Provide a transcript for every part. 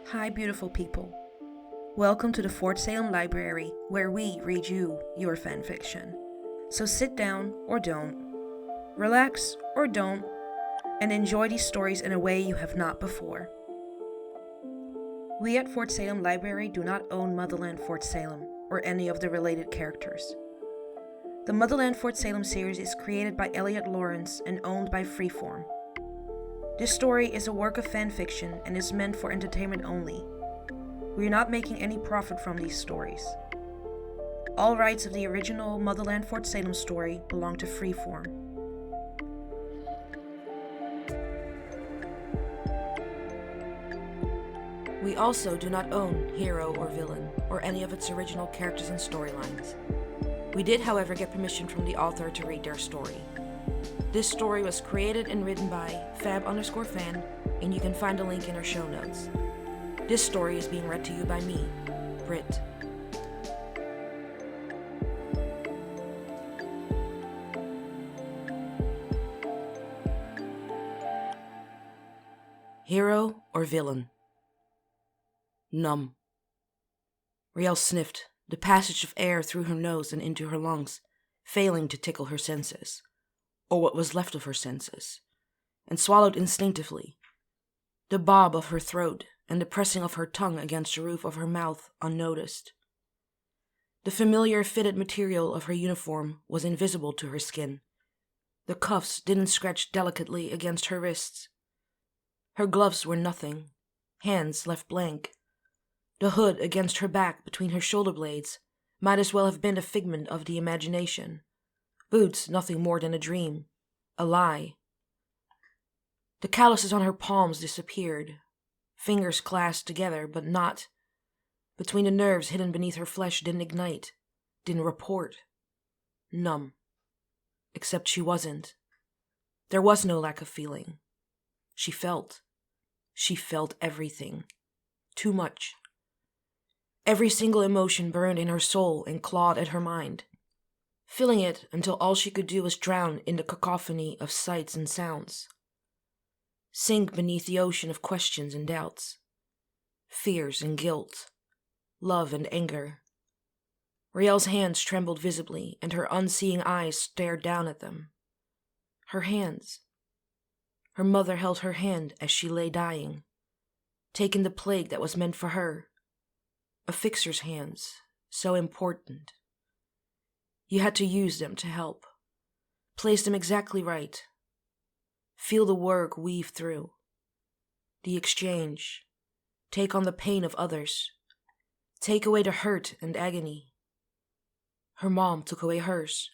Hi, beautiful people. Welcome to the Fort Salem Library, where we read you your fanfiction. So sit down or don't, relax or don't, and enjoy these stories in a way you have not before. We at Fort Salem Library do not own Motherland Fort Salem or any of the related characters. The Motherland Fort Salem series is created by Elliot Lawrence and owned by Freeform. This story is a work of fanfiction and is meant for entertainment only. We are not making any profit from these stories. All rights of the original Motherland Fort Salem story belong to Freeform. We also do not own Hero or Villain, or any of its original characters and storylines. We did, however, get permission from the author to read their story. This story was created and written by fab_fan, and you can find a link in our show notes. This story is being read to you by me, Britt. Hero or Villain? Numb. Riel sniffed, the passage of air through her nose and into her lungs, failing to tickle her senses, or what was left of her senses, and swallowed instinctively. The bob of her throat and the pressing of her tongue against the roof of her mouth unnoticed. The familiar fitted material of her uniform was invisible to her skin. The cuffs didn't scratch delicately against her wrists. Her gloves were nothing, hands left blank. The hood against her back between her shoulder blades might as well have been a figment of the imagination. Boots nothing more than a dream, a lie. The calluses on her palms disappeared, fingers clasped together, but not. Between the nerves hidden beneath her flesh didn't ignite, didn't report. Numb. Except she wasn't. There was no lack of feeling. She felt. She felt everything. Too much. Every single emotion burned in her soul and clawed at her mind, filling it until all she could do was drown in the cacophony of sights and sounds. Sink beneath the ocean of questions and doubts, fears and guilt, love and anger. Riel's hands trembled visibly, and her unseeing eyes stared down at them. Her hands. Her mother held her hand as she lay dying, taking the plague that was meant for her. A fixer's hands, so important. You had to use them to help. Place them exactly right. Feel the work weave through. The exchange. Take on the pain of others. Take away the hurt and agony. Her mom took away hers.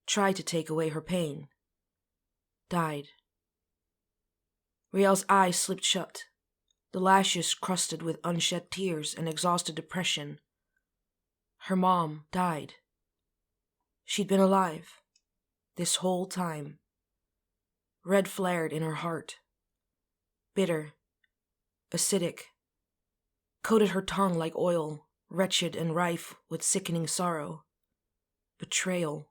Tried to take away her pain. Died. Riel's eyes slipped shut, the lashes crusted with unshed tears and exhausted depression. Her mom died. She'd been alive this whole time. Red flared in her heart. Bitter, acidic, coated her tongue like oil, wretched and rife with sickening sorrow. Betrayal.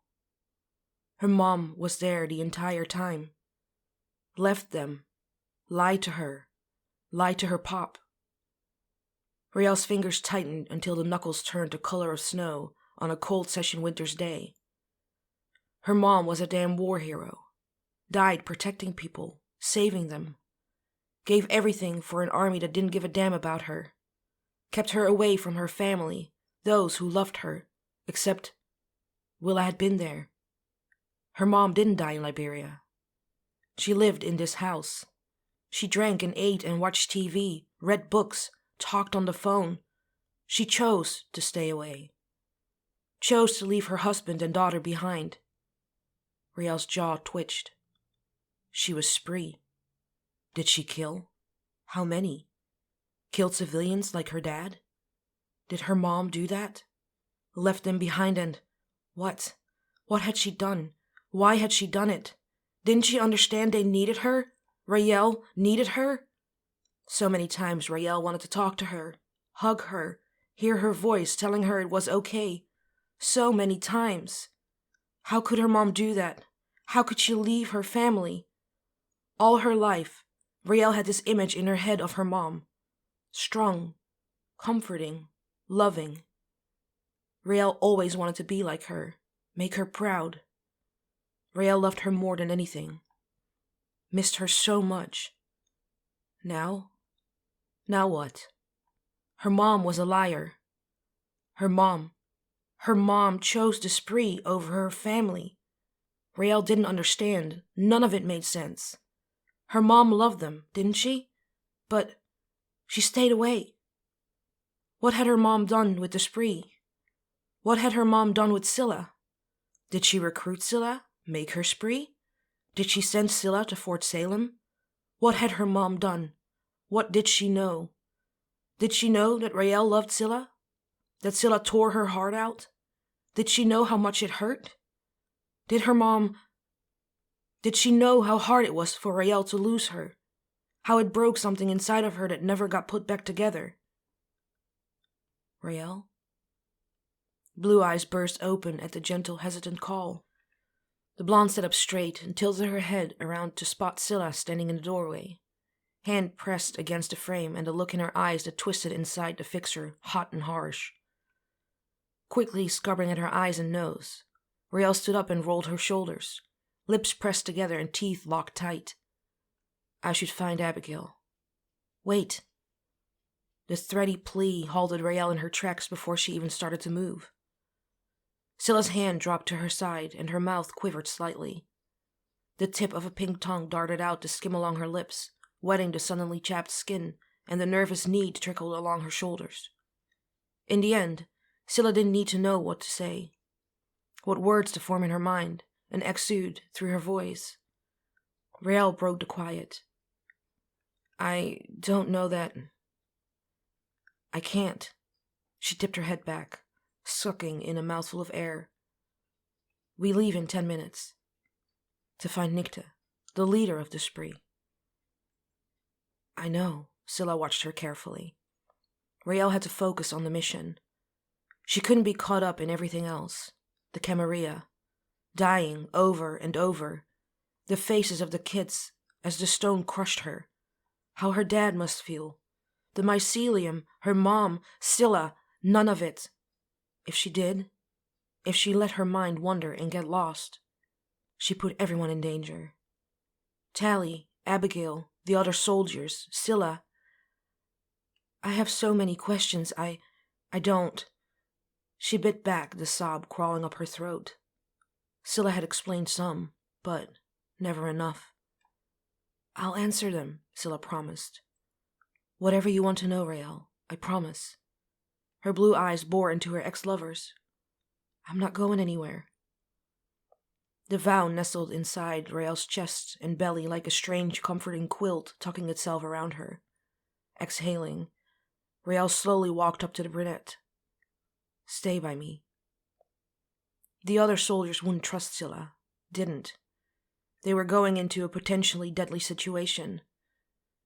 Her mom was there the entire time. Left them. Lied to her. Lied to her pop. Riel's fingers tightened until the knuckles turned the color of snow on a cold session winter's day. Her mom was a damn war hero. Died protecting people, saving them. Gave everything for an army that didn't give a damn about her. Kept her away from her family, those who loved her, except Willa had been there. Her mom didn't die in Liberia. She lived in this house. She drank and ate and watched TV, read books, talked on the phone. She chose to stay away. Chose to leave her husband and daughter behind. Riel's jaw twitched. She was spree. Did she kill? How many? Killed civilians like her dad? Did her mom do that? Left them behind and... What? What had she done? Why had she done it? Didn't she understand they needed her? Riel needed her? So many times Riel wanted to talk to her, hug her, hear her voice telling her it was okay. So many times. How could her mom do that? How could she leave her family? All her life, Riel had this image in her head of her mom. Strong, comforting, loving. Rael always wanted to be like her, make her proud. Rael loved her more than anything. Missed her so much. Now what? Her mom was a liar. Her mom chose the spree over her family. Rael didn't understand. None of it made sense. Her mom loved them, didn't she? But she stayed away. What had her mom done with the spree? What had her mom done with Scylla? Did she recruit Scylla, make her spree? Did she send Scylla to Fort Salem? What had her mom done? What did she know? Did she know that Rael loved Scylla? That Scylla tore her heart out? Did she know how much it hurt? Did she know how hard it was for Rael to lose her? How it broke something inside of her that never got put back together? Rael? Blue eyes burst open at the gentle, hesitant call. The blonde sat up straight and tilted her head around to spot Scylla standing in the doorway, hand pressed against the frame and the look in her eyes that twisted inside the fixer, hot and harsh. Quickly scrubbing at her eyes and nose, Rael stood up and rolled her shoulders, lips pressed together and teeth locked tight. I should find Abigail. Wait. The thready plea halted Rael in her tracks before she even started to move. Scylla's hand dropped to her side and her mouth quivered slightly. The tip of a pink tongue darted out to skim along her lips, wetting the suddenly chapped skin, and the nervous knead trickled along her shoulders. In the end, Scylla didn't need to know what to say, what words to form in her mind and exude through her voice. Rael broke the quiet. I don't know that. I can't. She tipped her head back, sucking in a mouthful of air. We leave in 10 minutes. To find Nikta, the leader of the spree. I know, Scylla watched her carefully. Rael had to focus on the mission. She couldn't be caught up in everything else. The Camarilla, dying over and over. The faces of the kids as the stone crushed her. How her dad must feel. The mycelium, her mom, Scylla, none of it. If she did, if she let her mind wander and get lost, she put everyone in danger. Tally, Abigail, the other soldiers, Scylla. I have so many questions, I don't. She bit back, the sob crawling up her throat. Scylla had explained some, but never enough. I'll answer them, Scylla promised. Whatever you want to know, Rael, I promise. Her blue eyes bore into her ex-lovers. I'm not going anywhere. The vow nestled inside Rael's chest and belly like a strange, comforting quilt tucking itself around her. Exhaling, Rael slowly walked up to the brunette. Stay by me. The other soldiers wouldn't trust Scylla. Didn't. They were going into a potentially deadly situation.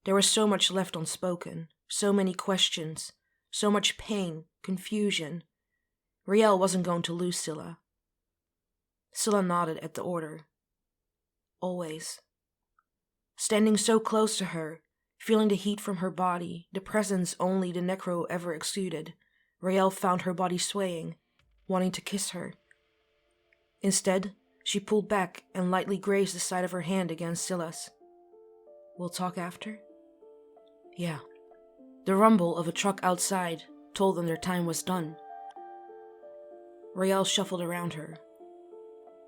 There was so much left unspoken, so many questions, so much pain, confusion. Rael wasn't going to lose Scylla. Scylla nodded at the order. Always. Standing so close to her, feeling the heat from her body, the presence only the necro ever exuded, Rael found her body swaying, wanting to kiss her. Instead, she pulled back and lightly grazed the side of her hand against Scylla's. We'll talk after? Yeah. The rumble of a truck outside told them their time was done. Rael shuffled around her.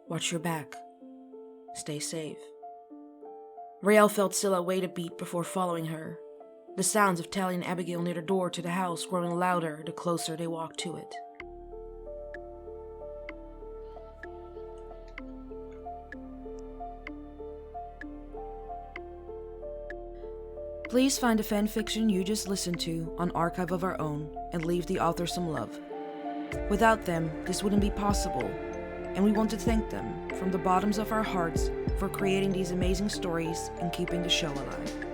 Watch your back. Stay safe. Rael felt Scylla wait a beat before following her, the sounds of Tally and Abigail near the door to the house growing louder the closer they walked to it. Please find the fanfiction you just listened to on Archive of Our Own and leave the author some love. Without them, this wouldn't be possible, and we want to thank them from the bottoms of our hearts for creating these amazing stories and keeping the show alive.